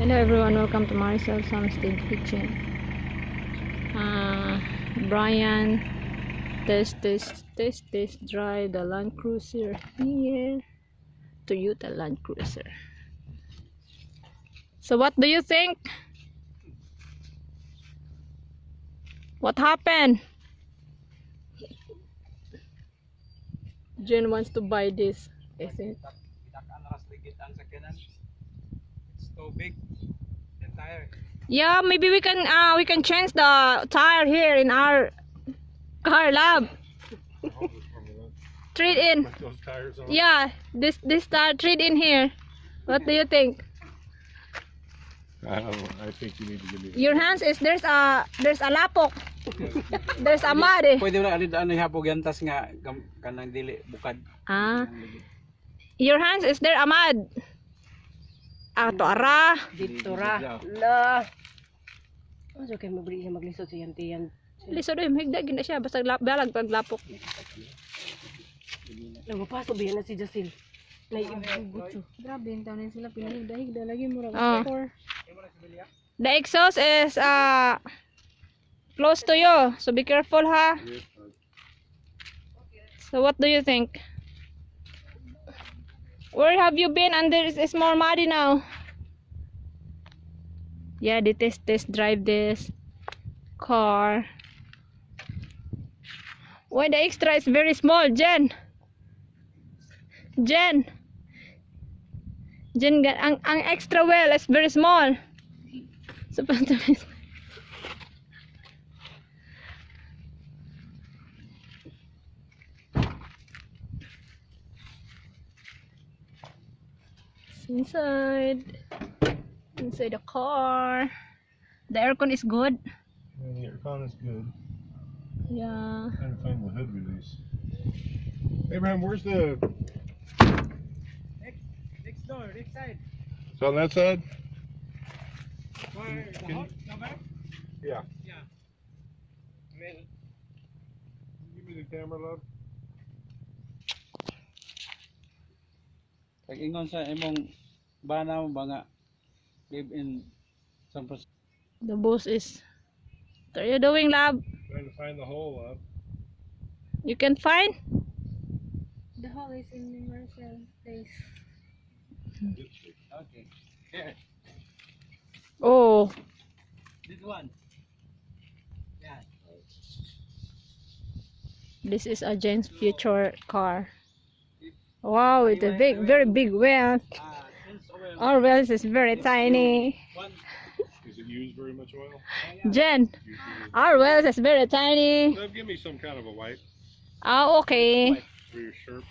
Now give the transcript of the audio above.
Hello everyone, welcome to Maricel Homestead Kitchen. Brian, test drive the Land Cruiser here. Toyota Land Cruiser. So what do you think? What happened? Jen wants to buy this, I think. It's too big. The tire. Yeah, maybe we can change the tire here in our car lab. Trade in. Those tires on. Yeah, this tire trade in here. What do you think? I think you need to give me. Your hands is there's a lapok. There's a mud. Pwede na ano ihapog yantas nga kanang dili bukad. Ah. Your hands is there a mud. Ato ara. Dito ra. La. Ano kay mabri siya maglisod sa yan. Lisod oy, higda gina siya basta balag pag lapok. Nagpapasok biyan na si Jasil. Naiibugot siya. Grabe, yung taon sila pinahigda-higda lagi mura Ah. score. The exhaust is close to you, so be careful ha. So what do you think? Where have you been? And it's more muddy now. Yeah, they test drive this car. Why the extra is very small, Jen? Jen, ang extra wheel is very small. So, inside the car. The aircon is good. Yeah, the aircon is good. Yeah. Trying to find the hood release. Abraham, where's the? Next door, next side. It's on that side. Where the Can- house come back? Yeah. Yeah. Give me the camera, love. Pag ingon sa imong bana mo ba nga live in San Francisco. The boss is. What are you doing, lab? Trying to find the hole, love. You can find? The hall is in the Marcel place. Okay. Here, Oh, this one. Yeah. this is a Jen's future car. Wow, it's a very big wheel. Since oil. Our wheels is very tiny. One. Does it use very much oil? Jen, our wheels is very tiny. Love, give me some kind of a wipe Oh, okay. for your shirt.